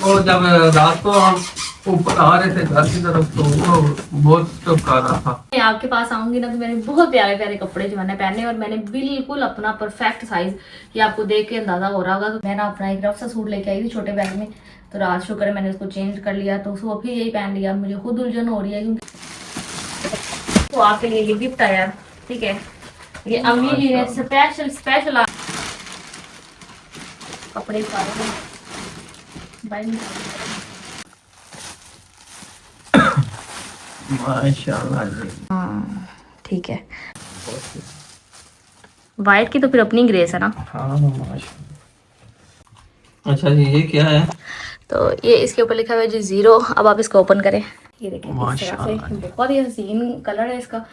वो जब रात को हम ऊपर आ रहे थे घर की तरफ तो वो बहुत चौंका रहा था। मैं आपके पास आऊंगी ना तो मैंने बहुत प्यारे प्यारे कपड़े जो मैंने पहने और मैंने बिल्कुल अपना परफेक्ट साइज ये आपको देख के अंदाजा हो रहा होगा। तो मैं ना अपना एक रफ सा सूट लेके आई थी छोटे बैग में, तो रात शुक्र है मैंने उसको चेंज कर लिया, तो उसको फिर यही पहन लिया। मुझे खुद उलझन हो रही है क्योंकि तो आपके लिए ये गिफ्ट आया, ठीक है, ये अम्मी जी ने स्पेशल स्पेशल कपड़े सारे भाई माशाल्लाह जी। हाँ ठीक है। वाइट की तो फिर अपनी ग्रेस है ना। हाँ माशाल्लाह। अच्छा जी ये क्या है? तो ये इसके ऊपर लिखा हुआ है जी 0। अब आप इसको ओपन करें, ये देखें इस तरह माशाल्लाह से जी। बहुत ही हसीन कलर है इसका।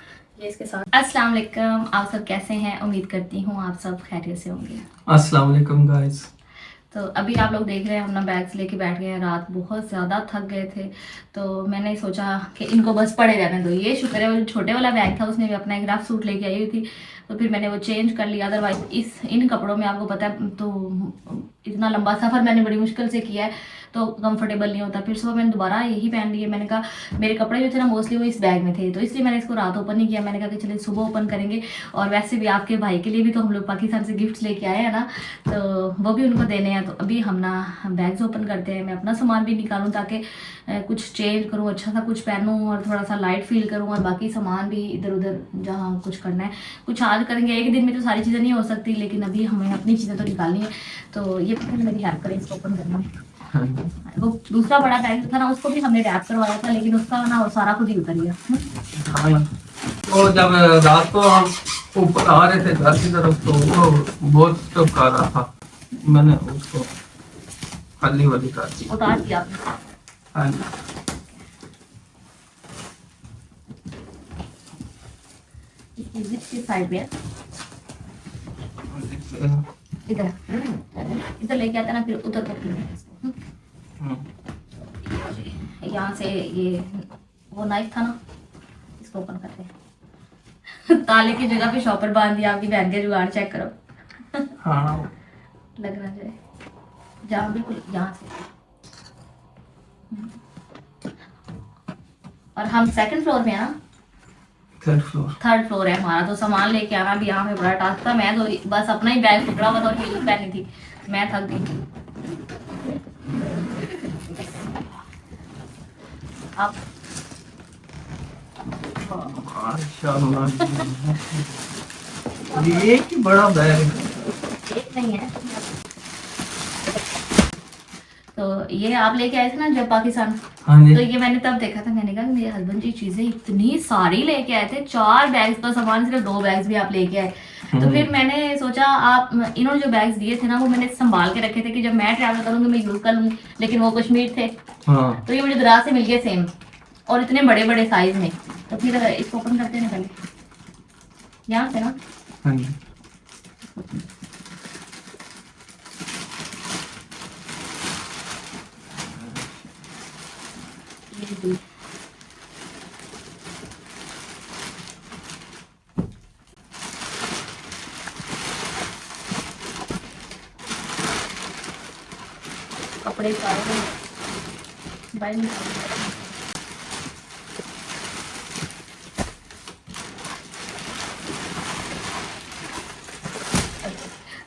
ये इसके साथ अस्सलाम वालेकुम, आप सब कैसे हैं? उम्मीद करती हूँ आप सब खैरियत से होंगे। अस्सलाम वालेकुम गाइस। तो अभी आप लोग देख रहे हैं हम ना बैग्स लेके बैठ गए हैं, रात बहुत ज़्यादा थक गए थे, तो मैंने सोचा कि इनको बस पड़े रहने दो। ये शुक्र है वो जो छोटे वाला बैग था उसमें भी अपना एक रफ सूट लेके आई हुई थी, तो फिर मैंने वो चेंज कर लिया। अदरवाइज इन कपड़ों में आपको पता है तो इतना लंबा सफ़र मैंने बड़ी मुश्किल से किया है तो कंफर्टेबल नहीं होता। फिर सुबह मैंने दोबारा यही पहन लिए। मैंने कहा मेरे कपड़े जो थे ना मोस्टली वो इस बैग में थे, तो इसलिए मैंने इसको रात ओपन नहीं किया। मैंने कहा कि चलिए सुबह ओपन करेंगे, और वैसे भी आपके भाई के लिए भी तो हम लोग पाकिस्तान से गिफ्ट्स लेके आए हैं ना, तो वो भी उनको देने हैं। तो अभी हम ना बैग्स ओपन करते हैं, मैं अपना सामान भी निकालूँ ताकि कुछ चेंज करूँ, अच्छा सा कुछ पहनूँ और थोड़ा सा लाइट फील करूँ, और बाकी सामान भी इधर उधर जहाँ कुछ करना है कुछ आज करेंगे। एक दिन में तो सारी चीज़ें नहीं हो सकती, लेकिन अभी हमें अपनी चीज़ें तो निकालनी है। तो ये मेरी हेल्प करें इसको ओपन करना में। वो दूसरा बड़ा बैग था ना उसको भी हमने रैप करवाया था, लेकिन उसका ना वो सारा खुद ही उतर गया। हाँ वो जब रात को हम ऊपर आ रहे थे घर की तरफ तो वो बहुत चौंका रहा था। मैंने उसको खाली वाली कर दी। उतार दिया आपने। हाँ जी। इसकी जिप की साइड में इधर इधर लेके आते ना फिर उधर को यहाँ से ये वो नाइफ था ना इसको ओपन करते हैं। ताले की जगह पे शॉपर बांध दिया आपकी बहन के, जुगाड़ चेक करो। हाँ लगना चाहिए जहाँ बिल्कुल यहाँ से। और हम सेकंड फ्लोर में है ना, थर्ड फ्लोर है हमारा, तो सामान लेके आना भी यहाँ पे बड़ा टास्क था। मैं तो बस अपना ही बैग पकड़ा हुआ था और हील पहनी थी, मैं थक गई। आप माशाल्लाह ये एक ही बड़ा बैग है। एक नहीं है, तो ये आप लेके आए थे ना जब पाकिस्तान, हाँ जी। तो ये मैंने तब देखा था। मैंने कहा मेरे हस्बैंड जी चीजें इतनी सारी लेके आए थे, 4 बैग्स का सामान, सिर्फ 2 बैग्स भी आप लेके आए। तो फिर मैंने सोचा आप इन्होंने जो बैग्स दिए थे ना वो मैंने संभाल के रखे थे कि जब मैं ट्रैवल करूंगी मैं यूज कर लूंगी, लेकिन वो कश्मीर थे। हाँ। तो ये मुझे दराज से मिल गए सेम और इतने बड़े बड़े साइज में। तो फिर इसको ओपन करते हैं पहले यहाँ से ना। हाँ जी। कपड़े सारे बाहर निकाल।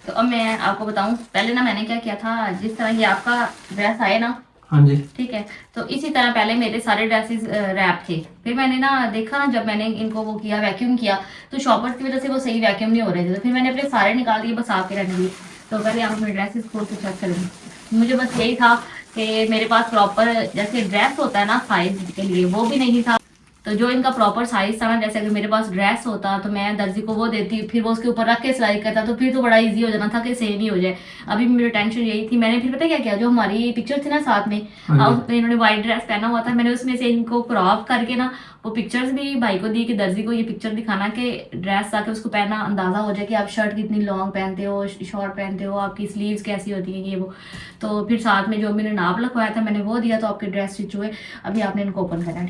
तो अब मैं आपको बताऊं, पहले ना मैंने क्या किया था, जिस तरह ये आपका ड्रेस आए ना, हाँ जी। ठीक है, तो इसी तरह पहले मेरे सारे ड्रेसेस रैप थे। फिर मैंने ना देखा ना जब मैंने इनको वो किया वैक्यूम किया तो शॉपर्स की वजह से वो सही वैक्यूम नहीं हो रहे थे, तो फिर मैंने अपने सारे निकाल दिए, बस आपके रहने दिए। तो पहले आप अपने ड्रेसेस खोल के चेक करेंगे। मुझे बस यही था कि मेरे पास प्रॉपर जैसे ड्रेस होता है ना साइज के लिए वो भी नहीं था। तो जो इनका प्रॉपर साइज था ना, जैसे अगर मेरे पास ड्रेस होता तो मैं दर्जी को वो देती, फिर वो उसके ऊपर रख के सिलाई करता, तो फिर तो बड़ा इजी हो जाना था कि सेम ही हो जाए। अभी मेरी टेंशन यही थी। मैंने फिर पता क्या किया, जो हमारी पिक्चर थी ना साथ में, इन्होंने व्हाइट ड्रेस पहना हुआ था, मैंने उसमें से इनको क्रॉप करके ना वो पिक्चर्स भी भाई को दी कि दर्जी को ये पिक्चर दिखाना कि ड्रेस ताकि उसको पहना अंदाजा हो जाए कि आप शर्ट कितनी लॉन्ग पहनते हो, शॉर्ट पहनते हो, आपकी स्लीव्स कैसी होती हैं, ये वो। तो फिर साथ में जो मैंने नाप लिखवाया था मैंने वो दिया, तो आपके ड्रेस स्टिच हुए। अभी आपने इनको ओपन करना।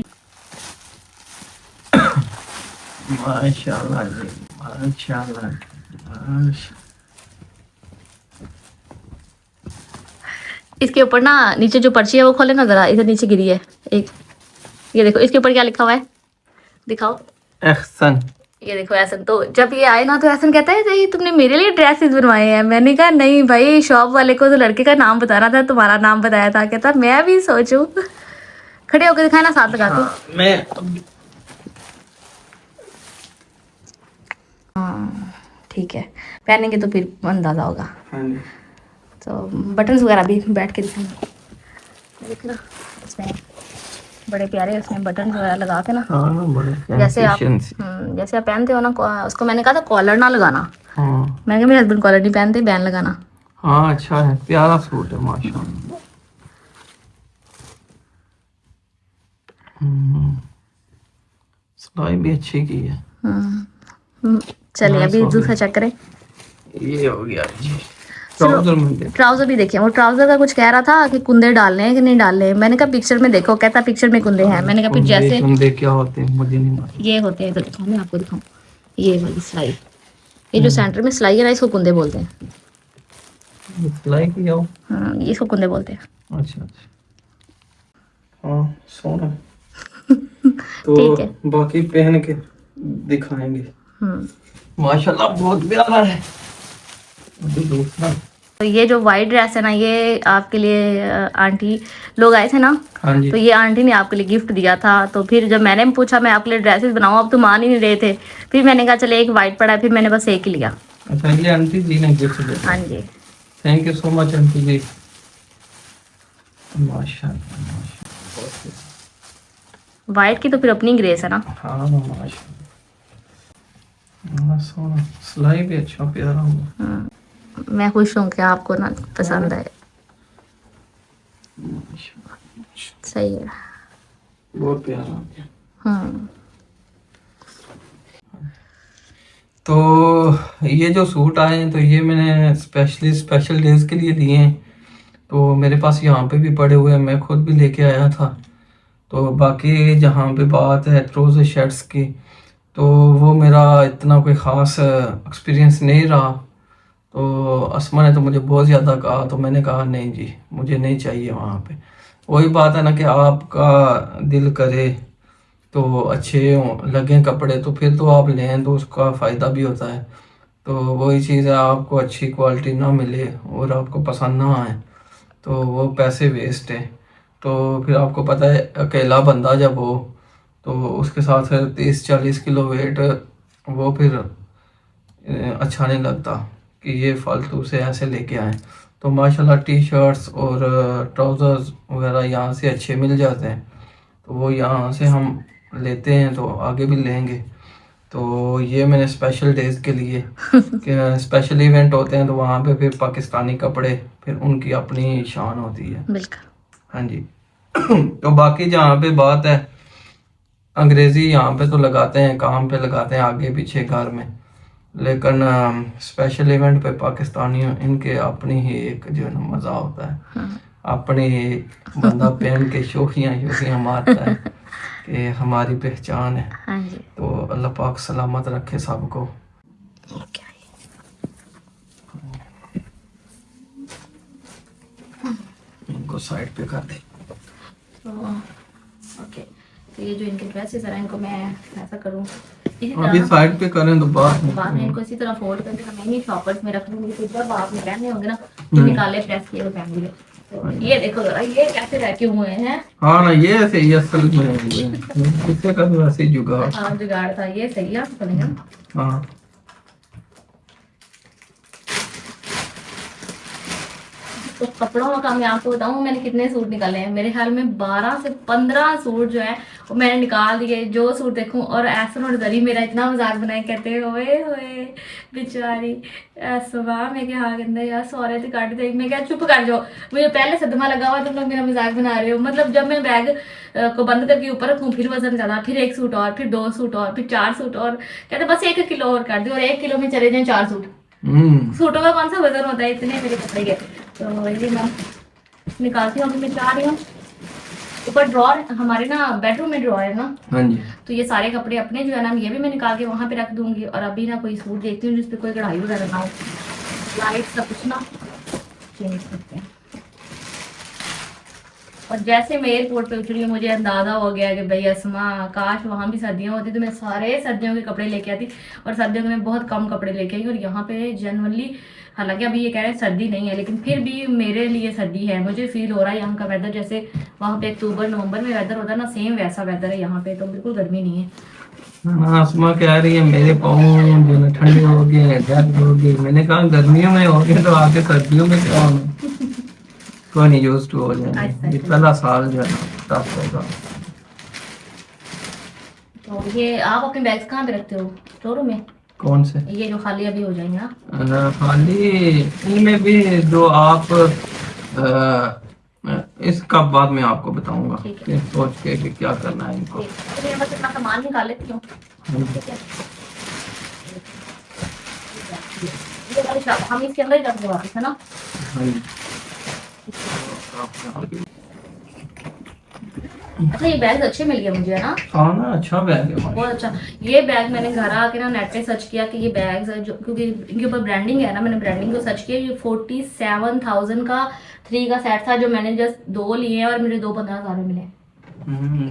माशाल्लाह जी माशाल्लाह। इसके ऊपर ना नीचे जो पर्ची है वो खोले ना जरा, इधर नीचे गिरी है एक, ये देखो इसके ऊपर क्या लिखा हुआ है, दिखाओ। एहसन। ये देखो एहसन। तो जब ये आए ना तो एहसन कहता है ये तुमने मेरे लिए ड्रेसेस बनवाए हैं। मैंने कहा नहीं भाई, शॉप वाले को तो लड़के का नाम बताना था, तुम्हारा नाम बताया था। कहता मैं भी सोचूं। खड़े होकर दिखाए ना, साथ लगा दो। मैं हाँ ठीक है, पहनेंगे तो फिर अंदाजा होगा। हाँ जी। तो बटन्स वगैरह भी बैठ के दिखाएंगे, देखना इसमें बड़े प्यारे उसमें बटन वगैरह लगा के ना, हाँ बड़े जैसे आप efficiency। जैसे आप पहनते हो ना। उसको मैंने कहा था कॉलर ना लगाना, हाँ मैंने कहा मेरे हस्बैंड कॉलर नहीं पहनते, बैन लगाना। हाँ अच्छा है, प्यारा सूट है माशाल्लाह। सिलाई भी अच्छी की है। चलिए हाँ, अभी सॉरी। दूसरा चेक करें। ये हो गया जी। ट्राउजर में देख। ट्राउजर भी देखिए, वो ट्राउजर का कुछ कह रहा था कि कुंदे डालने हैं कि नहीं डालने हैं। मैंने कहा पिक्चर में देखो, कहता पिक्चर में कुंदे हैं। मैंने कहा फिर जैसे कुंदे क्या होते हैं मुझे नहीं मालूम। ये होते हैं, तो दिखाऊं मैं आपको, दिखाऊं ये वाली सिलाई, ये जो सेंटर में सिलाई है ना, इसको कुंदे बोलते हैं। सिलाई की हो? इसको कुंदे बोलते हैं। अच्छा अच्छा। हाँ सोना। तो ठीक है। बाकी पहन के दिखाएंगे। हम्म माशाल्लाह बहुत प्यारा है। अभी दूसरा। तो ये जो वाइट ड्रेस है ना, ये आपके लिए आंटी लोग आए थे ना, हाँ जी। तो ये आंटी ने आपके लिए गिफ्ट दिया था। तो फिर जब मैंने पूछा मैं आपके लिए ड्रेसेस बनाऊं, अब तो मान ही नहीं रहे थे। फिर मैंने कहा चले एक वाइट पड़ा है, फिर मैंने बस एक ही लिया। अच्छा ये आंटी जी ने गिफ्ट दिया। हाँ जी। Thank you so much aunty ji. माशाल्लाह माशाल्लाह। वाइट की तो फिर अपनी ग्रेस है ना। हाँ माशाल्लाह। सोना सिलाई भी अच्छा प्यारा हुआ। मैं खुश हूँ कि आपको ना पसंद आए। सही है। बहुत प्यारा हो गया। तो ये जो सूट आए हैं तो ये मैंने स्पेशल डेज के लिए लिए हैं। तो मेरे पास यहाँ पे भी पड़े हुए हैं, मैं खुद भी लेके आया था। तो बाकी जहाँ पे बात है ट्राउज़र शर्ट्स की, तो वो मेरा इतना कोई ख़ास एक्सपीरियंस नहीं रहा। तो असमा ने तो मुझे बहुत ज़्यादा कहा, तो मैंने कहा नहीं जी मुझे नहीं चाहिए वहाँ पे। वही बात है ना कि आपका दिल करे तो अच्छे लगें कपड़े, तो फिर तो आप लें तो उसका फ़ायदा भी होता है। तो वही चीज़ है, आपको अच्छी क्वालिटी ना मिले और आपको पसंद ना आए तो वो पैसे वेस्ट है। तो फिर आपको पता है अकेला बंदा जब हो तो उसके साथ 30-40 किलो वेट, वो फिर अच्छा नहीं लगता कि ये फालतू से ऐसे लेके आए। तो माशाल्लाह टी शर्ट्स और ट्राउज़र्स वगैरह यहाँ से अच्छे मिल जाते हैं, तो वो यहाँ से हम लेते हैं, तो आगे भी लेंगे। तो ये मैंने स्पेशल डेज के लिए कि स्पेशल इवेंट होते हैं तो वहाँ पे फिर पाकिस्तानी कपड़े, फिर उनकी अपनी शान होती है। बिल्कुल। हाँ जी। तो बाकी जहाँ पे बात है अंग्रेज़ी, यहाँ पे तो लगाते हैं, काम पे लगाते हैं आगे पीछे घर में, लेकिन स्पेशल इवेंट पे पाकिस्तानी इनके अपनी ही एक जो है ना मज़ा होता है। अपनी बंदा पहन के शोखियाँ मारता है कि हमारी पहचान है। हाँ जी। तो अल्लाह पाक सलामत रखे सबको। क्या है? इनको साइड पे कर दे। ओके, तो ये जो इनके ड्रेसेस हैं इनको मैं ऐसा करूँ, अभी साइड पे करें तो बाद में इनको इसी तरह फोल्ड करके मैं ही शॉपर्स में रख लूँगी। तो जब आपने पहने होंगे ना तो निकाले प्रेस किए हुए पहन। तो ये देखो जरा, ये कैसे रखे हुए हैं। हाँ ना ये ऐसे ही असल में किससे का तो ऐसे ही जुगाड़। हाँ जुगाड़ था, ये सही है चलेगा। हाँ तो कपड़ों का काम मैं आपको बताऊं, मैंने कितने सूट निकाले हैं। मेरे ख्याल में 12 से 15 सूट जो है वो मैंने निकाल दिए। जो सूट देखूं, और ऐसा और दरी मेरा इतना मजाक बनाए, कहते होए होए बेचारी सुबह में क्या हाँ कहते यार सौरे थे काट दे। मैं क्या चुप कर जाओ, मुझे पहले सदमा लगा हुआ, तुम लोग मेरा मजाक बना रहे हो। मतलब जब मैं बैग को बंद करके ऊपर रखूं, फिर वजन ज्यादा, फिर एक सूट और, फिर 2 सूट और, फिर 4 सूट और, कहते बस 1 किलो और कर दे, और 1 किलो में चले जाए 4 सूट। सूटों का कौन सा वजन होता है, इतने मेरे कपड़े के। तो ये मैं निकालती हूँ। अभी मैं चाह रही हूँ ऊपर ड्रॉर, हमारे ना बेडरूम में ड्रॉर है ना, हाँ जी। तो ये सारे कपड़े अपने जो है ना ये भी मैं निकाल के वहाँ पे रख दूंगी। और अभी ना कोई सूट देखती हूँ जिसपे कोई कढ़ाई वगैरह ना हो, लाइट सब कुछ ना चेंज करते हैं। और जैसे मैं एयरपोर्ट पे उतरी मुझे अंदाजा हो गया कि भाई असमा काश वहाँ भी सर्दियाँ होती तो मैं सारे सर्दियों के कपड़े लेके आती। और सर्दियों में मैं बहुत कम कपड़े लेके आई और यहाँ पे जनरली, हालांकि अभी ये कह रहे हैं सर्दी नहीं है, लेकिन फिर भी मेरे लिए सर्दी है। मुझे फील हो रहा है यहाँ का वेदर जैसे वहाँ पे अक्टूबर नवंबर में वेदर होता है ना, सेम वैसा वेदर है यहाँ पे, तो बिल्कुल गर्मी नहीं है। हाँ, आसमा कह रही है मेरे पाँव जो है ठंडे हो गए, दर्द हो गए। मैंने कहा गर्मियों में हो गए तो आगे सर्दियों में क्या होना। कोई नहीं, यूज टू हो जाएंगे। ये पहला साल जो है टफ होगा। तो ये आप अपने बैग्स कहाँ पे रखते हो, स्टोर में? कौन से? ये जो खाली अभी हो जाएंगे ना? खाली इनमें भी जो आप इसका बाद में आपको बताऊंगा, फिर सोच के कि क्या करना है इनको। तो मैं बस इतना सामान निकाल लेती हूँ। ठीक है, ये वाली शॉप हम इसके अंदर ही रख दो वापस, है ना? हाँ जी। अच्छा, ये बैग अच्छे मिल गए मुझे, है ना? हाँ ना, अच्छा बैग है। बहुत अच्छा। ये बैग मैंने घर आके ना नेट पे सर्च किया कि ये बैग्स है जो, क्योंकि इनके ऊपर ब्रांडिंग है ना, मैंने ब्रांडिंग को सर्च किया। ये 47,000 का 3 का सेट था जो मैंने जस्ट 2 लिए हैं और मुझे 2 15,000 में मिले।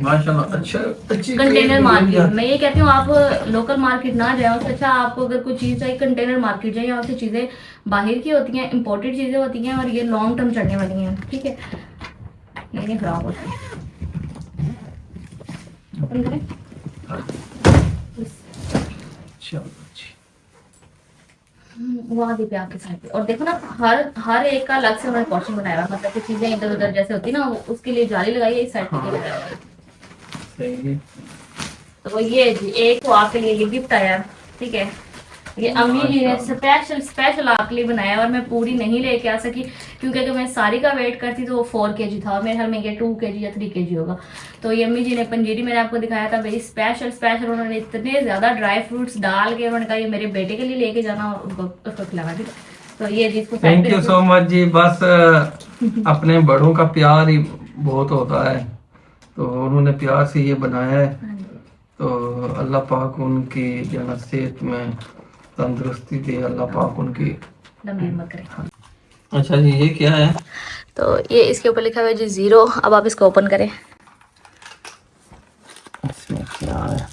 माशाल्लाह, अच्छा अच्छी कंटेनर मार्केट, मैं ये कहती हूँ आप लोकल मार्केट ना जाओ, उससे अच्छा आपको अगर कोई चीज़ चाहिए कंटेनर मार्केट जाइए। यहाँ से चीज़ें बाहर की होती हैं, इम्पोर्टेड चीज़ें होती हैं और ये लॉन्ग टर्म चलने वाली हैं। ठीक है, ये नहीं खराब होती। ओपन करें। वहाँ दी पे आपके साइड पे, और देखो ना हर एक का अलग से उन्होंने पोर्शन बनाया हुआ है। मतलब कि चीजें इधर उधर जैसे होती है ना, उसके लिए जाली लगाई है, इस साइड पे लगाया हुआ है। सही है। तो ये जी एक तो आपके लिए ये गिफ्ट आया, ठीक है। ये अम्मी जी ने स्पेशल आपके लिए बनाया और मैं पूरी नहीं लेके आ सकी क्योंकि अगर मैं सारी का वेट करती तो वो 4 kg था और मेरे ख्याल में ये 2 kg या 3 kg होगा। तो ये अम्मी जी ने पंजीरी मैंने आपको दिखाया था भाई, स्पेशल उन्होंने इतने ज्यादा ड्राई फ्रूट्स डाल के उन्होंने कहा ये मेरे बेटे के लिए लेके जाना और उसको खिलाना। ठीक है, तो ये जिसको थैंक यू सो मच जी। बस अपने बड़ों का प्यार ही बहुत होता है, तो उन्होंने प्यार से ये बनाया है। तो अल्लाह पाक उनकी जो सेहत में तंदुरुस्ती दे, अल्लाह पाक उनकी लंबी उम्र करे। अच्छा जी, ये क्या है? तो ये इसके ऊपर लिखा हुआ है जी 0। अब आप इसको ओपन करें। इसमें क्या है?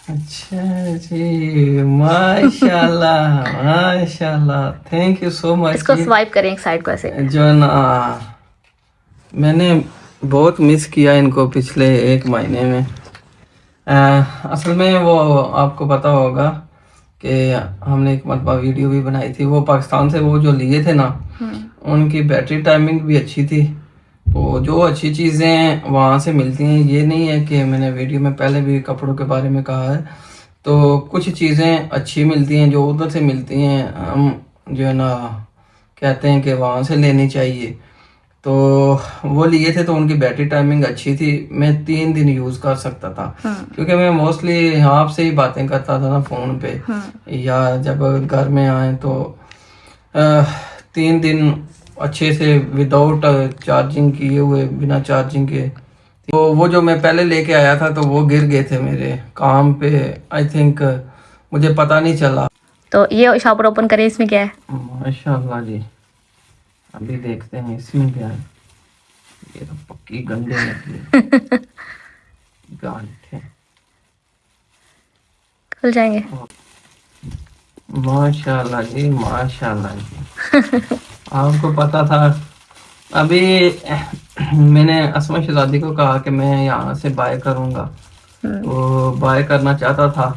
अच्छा जी, माशाल्लाह माशाल्लाह, थैंक यू सो मच। इसको स्वाइप करें एक साइड को ऐसे। जो ना मैंने बहुत मिस किया इनको पिछले 1 महीने में। असल में वो आपको पता होगा कि हमने एक मरतबा वीडियो भी बनाई थी, वो पाकिस्तान से वो जो लिए थे ना, उनकी बैटरी टाइमिंग भी अच्छी थी। तो जो अच्छी चीज़ें वहाँ से मिलती हैं, ये नहीं है कि मैंने वीडियो में पहले भी कपड़ों के बारे में कहा है, तो कुछ चीज़ें अच्छी मिलती हैं जो उधर से मिलती हैं, हम जो है ना कहते हैं कि वहाँ से लेनी चाहिए। तो वो लिए थे तो उनकी बैटरी टाइमिंग अच्छी थी, मैं 3 दिन यूज़ कर सकता था। क्योंकि मैं मोस्टली आपसे ही बातें करता था ना फ़ोन पे, या जब घर में आए तो 3 दिन अच्छे से विदाउट चार्जिंग किए हुए, बिना चार्जिंग के। तो वो जो मैं पहले लेके आया था तो वो गिर गए थे मेरे काम पे, आई थिंक मुझे पता नहीं चला। तो ये शॉपर ओपन करें, इसमें क्या है? माशाल्लाह जी, अभी देखते हैं इसमें क्या है। ये तो पक्की गंदे निकली गांठें। खुल जाएंगे। माशाल्लाह जी, माशाल्लाह जी। आपको पता था, अभी मैंने असमा शहजादी को कहा कि मैं यहाँ से बाय करूँगा, तो बाय करना चाहता था।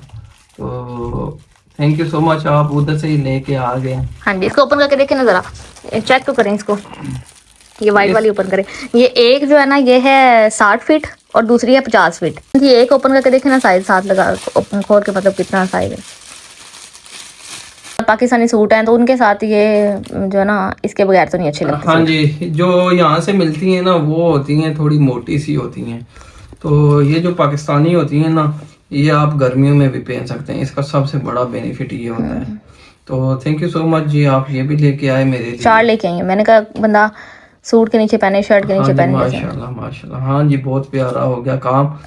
तो थैंक यू सो मच, आप उधर से ही लेके आ गए। हाँ जी, इसको ओपन करके देखें ना जरा, चेक तो करें इसको। ये वाइट वाली ओपन करें। ये एक जो है ना ये है 60 फीट और दूसरी है 50 फीट। ये एक ओपन करके देखें ना, साइज साथ लगा ओपन खोल के, मतलब कितना साइज है। पाकिस्तानी सूट हैं तो उनके साथ ये जो है ना इसके बगैर तो नहीं अच्छे लगते। हाँ जी, जो यहाँ से मिलती हैं ना वो होती हैं थोड़ी मोटी सी होती हैं, तो ये जो पाकिस्तानी होती हैं ना, ये आप गर्मियों में भी पहन सकते हैं। इसका सबसे बड़ा बेनिफिट ये होता है। तो थैंक यू सो मच जी, आप ये भी लेके आए मेरे लिए। 4 लेके आई। मैंने कहा बंदा सूट के नीचे पहने, शर्ट के नीचे पहने। माशाल्लाह माशाल्लाह, हाँ जी, बहुत प्यारा हो गया काम।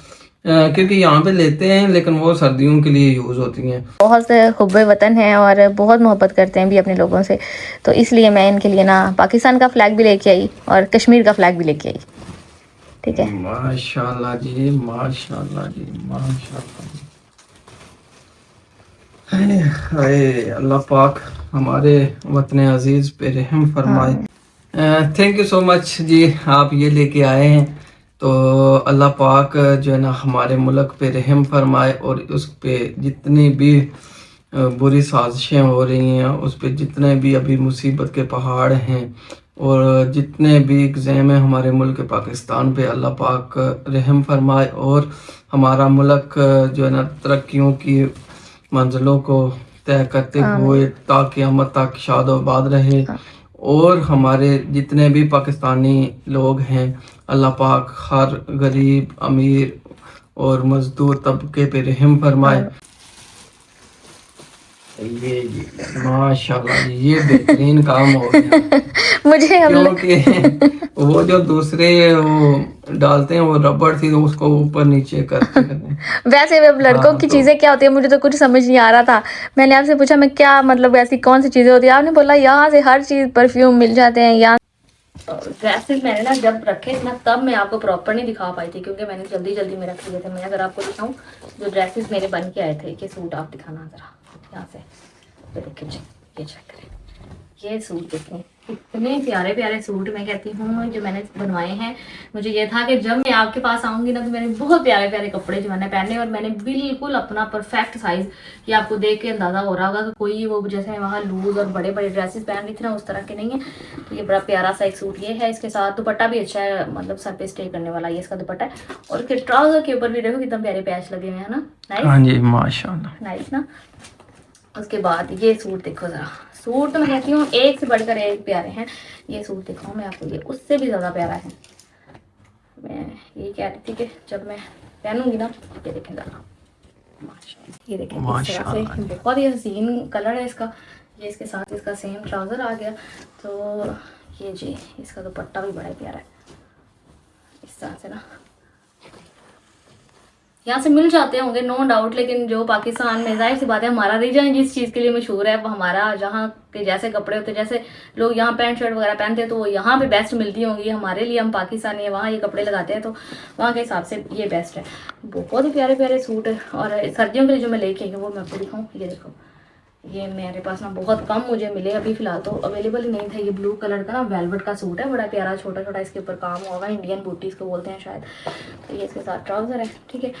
क्योंकि यहाँ पे लेते हैं लेकिन वो सर्दियों के लिए यूज़ होती हैं। बहुत से हुब्बे वतन हैं और बहुत मोहब्बत करते हैं भी अपने लोगों से, तो इसलिए मैं इनके लिए ना पाकिस्तान का फ्लैग भी लेके आई और कश्मीर का फ्लैग भी लेके आई। ठीक है, माशाल्लाह जी, माशाल्लाह जी, माशाल्लाह जी। हाय हाय, अल्लाह पाक हमारे वतन अजीज़ पे रहम फरमाए। थैंक यू सो मच जी, आप ये लेके आए हैं तो अल्लाह पाक जो है ना हमारे मुल्क पे रहम फरमाए और उस पे जितनी भी बुरी साजिशें हो रही हैं, उस पे जितने भी अभी मुसीबत के पहाड़ हैं और जितने भी एग्ज़ाम हैं हमारे मुल्क पाकिस्तान पे, अल्लाह पाक रहम फरमाए और हमारा मुल्क जो है ना तरक्कियों की मंजिलों को तय करते हुए ताकि क़यामत तक शादोबाद रहे। और हमारे जितने भी पाकिस्तानी लोग हैं, अल्लाह पाक हर गरीब, अमीर और मजदूर तबके पे रहम फरमाए। ये माशाल्लाह जी, ये बेहतरीन काम हो गया। मुझे क्योंकि वो जो दूसरे वो डालते हैं वो रबड़ थी तो उसको ऊपर नीचे करते वैसे अब लड़कों की चीज़ें क्या होती है मुझे तो कुछ समझ नहीं आ रहा था। मैंने आपसे पूछा मैं क्या मतलब ऐसी कौन सी चीज़ें होती है, आपने बोला यहाँ से हर चीज़ परफ्यूम मिल जाते हैं यहाँ। ड्रेसेस मैंने ना जब रखे थे ना तब मैं आपको प्रॉपर नहीं दिखा पाई थी क्योंकि मैंने जल्दी जल्दी में रख लिए थे। मैं अगर आपको दिखाऊं जो ड्रेसेस मेरे बन के आए थे, ये सूट आप दिखाना ज़रा यहाँ से, ये देखिए जी, ये चेक करें, ये सूट देखें, इतने प्यारे प्यारे सूट मैं कहती हूँ जो मैंने बनवाए हैं। मुझे ये था कि जब मैं आपके पास आऊँगी ना तो मैंने बहुत प्यारे प्यारे कपड़े जो मैंने पहने और मैंने बिल्कुल अपना परफेक्ट साइज़, ये आपको देख के अंदाज़ा हो रहा होगा कि कोई वो जैसे मैं वहाँ लूज़ और बड़े बड़े ड्रेसेस पहन रही थी ना उस तरह के नहीं है। तो ये बड़ा प्यारा सा एक सूट ये है, इसके साथ दुपट्टा भी अच्छा है, मतलब सर पे स्टे करने वाला ये इसका दुपट्टा है। और इसके ट्राउज़र के ऊपर भी देखो कितना प्यारे पैच लगे हुए हैं ना, नाइस। हाँ जी, माशाल्लाह, नाइस ना। उसके बाद ये सूट देखो ज़रा, सूट तो मैं कहती हूँ एक से बढ़कर एक प्यारे हैं। ये सूट दिखाऊँ मैं आपको, ये उससे भी ज़्यादा प्यारा है। मैं ये कह रही थी कि जब मैं पहनूंगी ना, ये देखें ज़रा, माशाल्लाह, ये देखें इस तरह से बहुत ही हसीन कलर है इसका। ये इसके साथ इसका सेम ट्राउज़र आ गया। तो ये जी इसका दुपट्टा भी बड़ा प्यारा है इस तरह से ना, यहाँ से मिल जाते होंगे नो डाउट, लेकिन जो पाकिस्तान में जाहिर सी बात है हमारा रीजन जिस चीज़ के लिए मशहूर है, वो हमारा जहाँ के जैसे कपड़े होते हैं, जैसे लोग यहाँ पैंट शर्ट वगैरह पहनते हैं तो वो यहाँ पे बेस्ट मिलती होंगी। हमारे लिए हम पाकिस्तानी है, वहाँ ये कपड़े लगाते हैं तो वहाँ के हिसाब से ये बेस्ट है। बहुत ही प्यारे प्यारे सूट है। और सर्दियों के लिए जो मैं लेके आई हूँ वो मैं आपको दिखाऊँ, ये देखो, ये मेरे पास ना बहुत कम मुझे मिले अभी फ़िलहाल, तो अवेलेबल ही नहीं था। ये ब्लू कलर का ना वेलवेट का सूट है, बड़ा प्यारा, छोटा छोटा इसके ऊपर काम होगा, इंडियन बूटी इसको बोलते हैं शायद। तो ये इसके साथ ट्राउज़र है, ठीक है।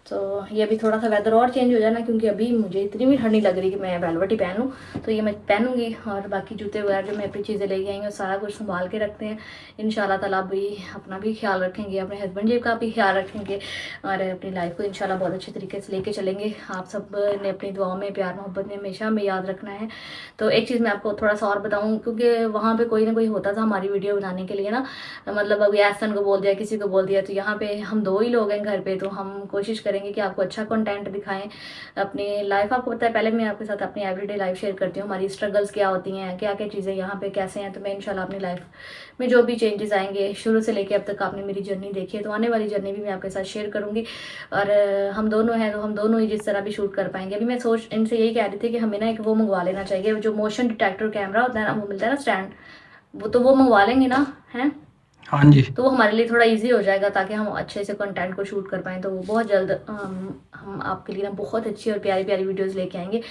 तो ये अभी थोड़ा सा वेदर और चेंज हो जाए ना, क्योंकि अभी मुझे इतनी भी ठंडी लग रही कि मैं वेलवेट ही पहनूं, तो ये मैं पहनूंगी। और बाकी जूते वगैरह जो मैं अपनी चीज़ें लेके आई हैं सारा कुछ संभाल के रखते हैं। इंशाल्लाह ताला भी अपना भी ख्याल रखेंगे, अपने हस्बैंड जी का भी ख्याल रखेंगे और अपनी लाइफ को इंशाल्लाह बहुत अच्छे तरीके से लेके चलेंगे। आप सब ने अपनी दुआओं में, प्यार मोहब्बत में हमेशा हमें याद रखना है। तो एक चीज़ मैं आपको थोड़ा सा और बताऊँ, क्योंकि वहाँ पर कोई ना कोई होता था हमारी वीडियो बनाने के लिए ना, मतलब अभी एहसन को बोल दिया, किसी को बोल दिया, तो यहाँ पे हम 2 ही लोग हैं घर पे, तो हम कोशिश करेंगे कि आपको अच्छा कंटेंट दिखाएं। अपनी लाइफ, आपको पता है पहले मैं आपके साथ अपनी एवरीडे लाइफ शेयर करती हूँ, हमारी स्ट्रगल्स क्या होती हैं, क्या क्या चीज़ें यहाँ पे कैसे हैं। तो मैं इंशाल्लाह अपनी लाइफ में जो भी चेंजेस आएंगे शुरू से लेके अब तक आपने मेरी जर्नी देखी है, तो आने वाली जर्नी भी मैं आपके साथ शेयर करूँगी। और हम दोनों हैं तो हम दोनों ही जिस तरह भी शूट कर पाएंगे। अभी मैं इनसे यही कह रही थी कि हमें ना एक वो मंगवा लेना चाहिए, जो मोशन डिटेक्टर कैमरा होता है ना, वो मिलता है ना स्टैंड, वो मंगवा लेंगे ना, हैं? हाँ जी, तो वो हमारे लिए थोड़ा इजी हो जाएगा ताकि हम अच्छे से कंटेंट को शूट कर पाएँ। तो वो बहुत जल्द हम आपके लिए ना बहुत अच्छी और प्यारी प्यारी वीडियोस लेके आएंगे,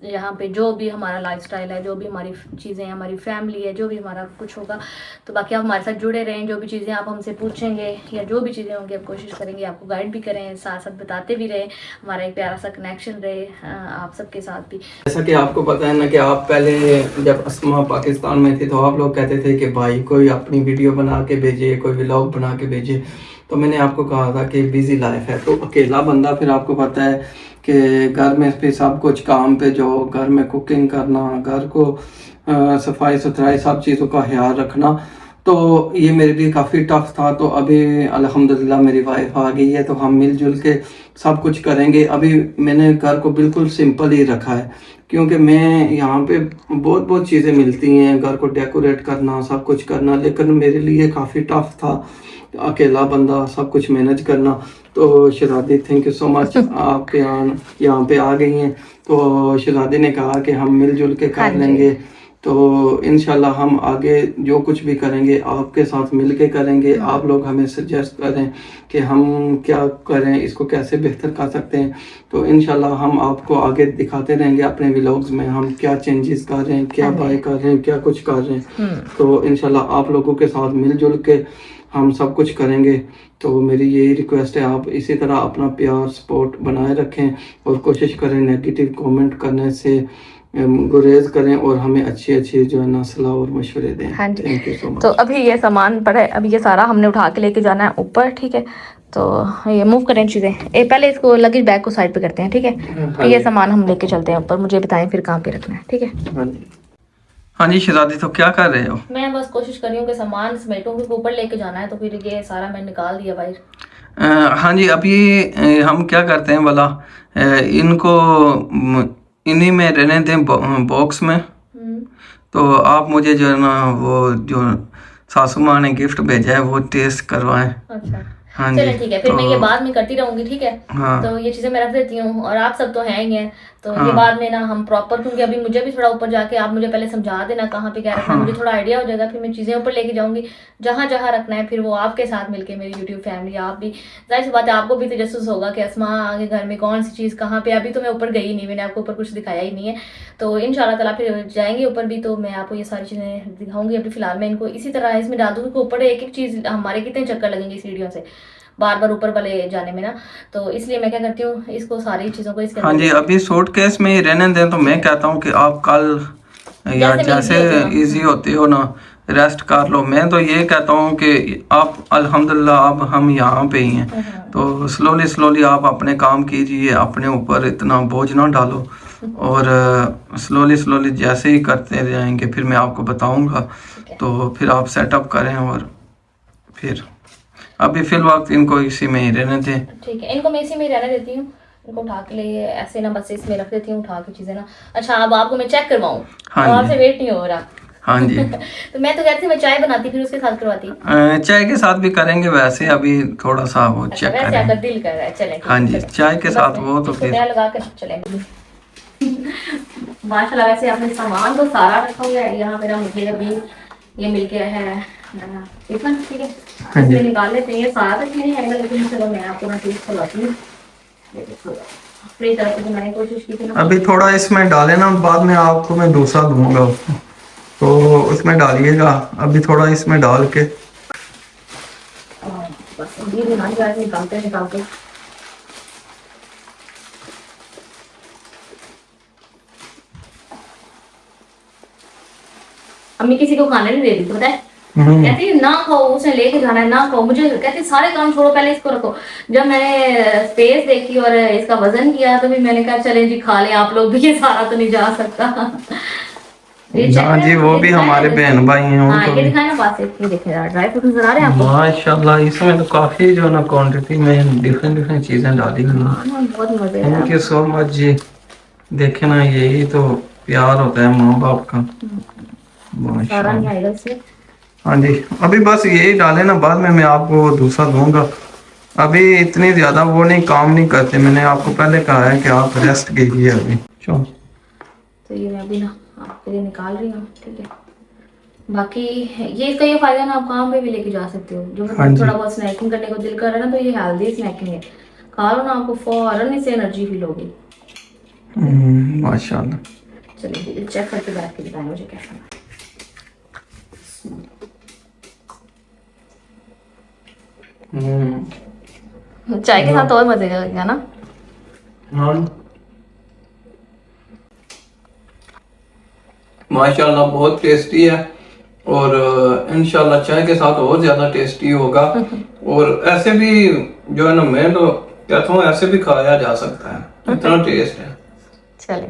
यहाँ पे जो भी हमारा लाइफस्टाइल है, जो भी हमारी चीज़ें हैं, हमारी फैमिली है, जो भी हमारा कुछ होगा, तो बाकी आप हमारे साथ जुड़े रहें। जो भी चीज़ें आप हमसे पूछेंगे या जो भी चीज़ें होंगी, आप कोशिश करेंगे आपको गाइड भी करें, साथ साथ बताते भी रहें, हमारा एक प्यारा सा कनेक्शन रहे आप सबके साथ भी। जैसा कि आपको पता है ना कि आप पहले जब अस्मा पाकिस्तान में थे तो आप लोग कहते थे कि भाई कोई अपनी वीडियो बना के भेजे, कोई व्लॉग बना के भेजे। तो मैंने आपको कहा था कि बिज़ी लाइफ है, तो अकेला बंदा, फिर आपको पता है कि घर में फिर सब कुछ काम पे जो घर में कुकिंग करना, घर को सफाई सुथराई सब चीज़ों का ख्याल रखना, तो ये मेरे लिए काफ़ी टफ था। तो अभी अल्हम्दुलिल्लाह मेरी वाइफ आ गई है, तो हम मिलजुल के सब कुछ करेंगे। अभी मैंने घर को बिल्कुल सिंपल ही रखा है, क्योंकि मैं यहाँ पे बहुत चीज़ें मिलती हैं, घर को डेकोरेट करना, सब कुछ करना, लेकिन मेरे लिए काफ़ी टफ था अकेला बंदा सब कुछ मैनेज करना। तो शहजादी थैंक यू सो मच, आप यहाँ पे आ गई हैं। तो शहजादी ने कहा कि हम मिलजुल के हाँ कर जी। लेंगे, तो इंशाल्लाह हम आगे जो कुछ भी करेंगे आपके साथ मिल के करेंगे। आप लोग हमें सजेस्ट करें कि हम क्या करें, इसको कैसे बेहतर कर सकते हैं। तो इंशाल्लाह हम आपको आगे दिखाते रहेंगे अपने व्लॉग्स में हम क्या चेंजेस कर रहे हैं, क्या बाय कर रहे हैं, क्या कुछ कर रहे हैं। तो इंशाल्लाह आप लोगों के साथ मिलजुल के हम सब कुछ करेंगे। तो मेरी यही रिक्वेस्ट है, आप इसी तरह अपना प्यार सपोर्ट बनाए रखें और कोशिश करें नेगेटिव कमेंट करने से गुरेज करें और हमें अच्छी अच्छी जो है ना सलाह और मशवरे दें। हाँ जी। Thank you so much. तो अभी ये सामान पड़ा है, अभी ये सारा हमने उठा के लेके जाना है ऊपर, ठीक है। तो ये मूव करें चीज़ें, पहले इसको लगेज बैग को साइड पे करते हैं, ठीक है। फिर ये सामान हम लेके चलते हैं ऊपर, मुझे बताएं फिर कहाँ पे रखना है, ठीक है। हाँ जी शहजादी, तो क्या कर रहे हो? मैं बस कोशिश कर रही हूँ कि सामान समेटूँ, क्योंकि ऊपर लेके जाना है, तो फिर ये सारा मैंने निकाल दिया बाहर। हाँ जी, अभी हम क्या करते हैं भला, इनको इन्हीं में रहने दें बॉक्स में। तो आप मुझे जो है ना वो जो सासू माँ ने गिफ्ट भेजा है वो टेस्ट करवाएं। अच्छा हाँ जी, चलें ठीक है, फिर मैं ये बाद में करती रहूंगी, ठीक है। हाँ तो ये चीज़ें मैं रख देती हूँ, और आप सब तो हैं ही हैं, तो ये हाँ। बाद में ना हम प्रॉपर, क्योंकि अभी मुझे भी थोड़ा ऊपर जाके आप मुझे पहले समझा देना कहाँ पे क्या रखना है, मुझे थोड़ा आइडिया हो जाएगा, फिर मैं चीज़ें ऊपर लेके जाऊंगी जहाँ जहाँ रखना है। फिर वो आपके साथ मिलके मेरी यूट्यूब फैमिली, आप भी जाहिर सी बात है आपको भी तजस्सुस होगा कि अस्मा के घर में कौन सी चीज़ कहाँ पे। अभी तो मैं ऊपर गई नहीं, मैंने आपको ऊपर कुछ दिखाया ही नहीं है, तो इंशाल्लाह ताला फिर जाएंगे ऊपर भी, तो मैं आपको ये सारी चीज़ें दिखाऊंगी। अभी फिलहाल मैं इनको इसी तरह इसमें डाल दूँगी, ऊपर एक एक चीज़ हमारे कितने चक्कर लगेंगे सीढ़ियों से बार बार ऊपर वाले जाने में ना, तो इसलिए मैं क्या करती हूँ इसको सारी चीज़ों को इसके हाँ जी, अभी सूटकेस में ही रहने दें। तो मैं कहता हूँ कि आप कल या जैसे इजी होती हो ना रेस्ट कर लो। मैं तो ये कहता हूँ कि आप अल्हम्दुलिल्लाह अब हम यहाँ पे ही हैं, तो स्लोली स्लोली आप अपने काम कीजिए, अपने ऊपर इतना बोझ ना डालो, और स्लोली स्लोली जैसे ही करते जाएंगे फिर मैं आपको बताऊंगा, तो फिर आप सेटअप करें। और फिर अभी फिलहाल इनको इसी में ही रहने दें, ठीक है। इनको मैं इसी में रहने देती हूँ, इनको उठा के लिए ऐसे ना बस इसमें रख देती हूँ उठा के चीज़ें ना। अच्छा अब आपको मैं चेक करवाऊँ? हाँ और आपसे वेट नहीं हो रहा। हाँ जी तो मैं तो कहती हूँ मैं चाय बनाती फिर उसके साथ करवाती। चाय के साथ भी करेंगे, वैसे अभी थोड़ा सा वो चेक वैसे करें। अगर दिल कर रहा है चले। हाँ जी, चाय के साथ वो तो फिर लगा कर चलेंगे। माशाल्लाह वैसे आपने सामान तो सारा रखा हुआ है यहाँ मेरा, मुझे अभी ये मिल गया है टिफिन, ठीक है। इसमें निकाल लेते हैं, ये सारा तो नहीं है लेकिन चलो मैं आपको ना टेस्ट करवाती हूँ। अपनी तरफ से बनाने की कोशिश की थी। अभी थोड़ा इसमें डाले ना, बाद में आपको मैं दूसरा दूंगा उसको, तो उसमें डालिएगा। अभी थोड़ा इसमें डाल के बस निकालते अम्मी किसी को खाने नहीं दे रही, पता है। कहती है ना खाओ, उसे लेके जाना है, ना खाओ। मुझे कहती सारे काम छोड़ो, पहले इसको रखो। जब मैंने स्पेस देखी और इसका वजन किया तो भी मैंने कहा चले जी खा लें आप लोग भी, ये सारा तो नहीं जा सकता। हाँ जी, वो भी हमारे बहन भाई हैं। हाँ ये दिखाए ना पास, ये देखे ड्राई फ्रूट नजर आ रहे हैं आपको? माशाल्लाह, इसमें तो काफी जो ना क्वांटिटी में डिफरेंट चीजें डाली हुई हैं। बहुत मजे। थैंक यू सो मच जी। देखे ना, यही तो प्यार होता है माँ बाप का। सारा नहीं आएगा इससे। हाँ जी, अभी बस यही डाले ना, बाद में मैं आपको दूसरा दूंगा। अभी इतनी ज्यादा वो नहीं काम नहीं करते, मैंने आपको पहले कहा है कि आप रेस्ट कीजिए अभी। चलो तो ये मैं अभी ना आपके लिए निकाल रही हूँ, ठीक है। बाकी ये इसका ये फायदा ना, आप काम पे भी लेके जा सकते हो। जो मतलब थोड़ा बहुत स्नैकिंग करने को दिल कर रहा है ना, तो ये हेल्दी स्नैकिंग है, खा लो ना, आपको फौरन इससे एनर्जी फील होगी। माशाल्लाह। चलिए चेक करके बैठ के बताएं मुझे कैसा है। चाय के साथ और मजे का ना। माशाल्लाह बहुत टेस्टी है, और इंशाल्लाह चाय के साथ और ज्यादा टेस्टी होगा। और ऐसे भी जो है ना, मैं तो कहता हूँ ऐसे भी खाया जा सकता है, इतना टेस्ट है। चले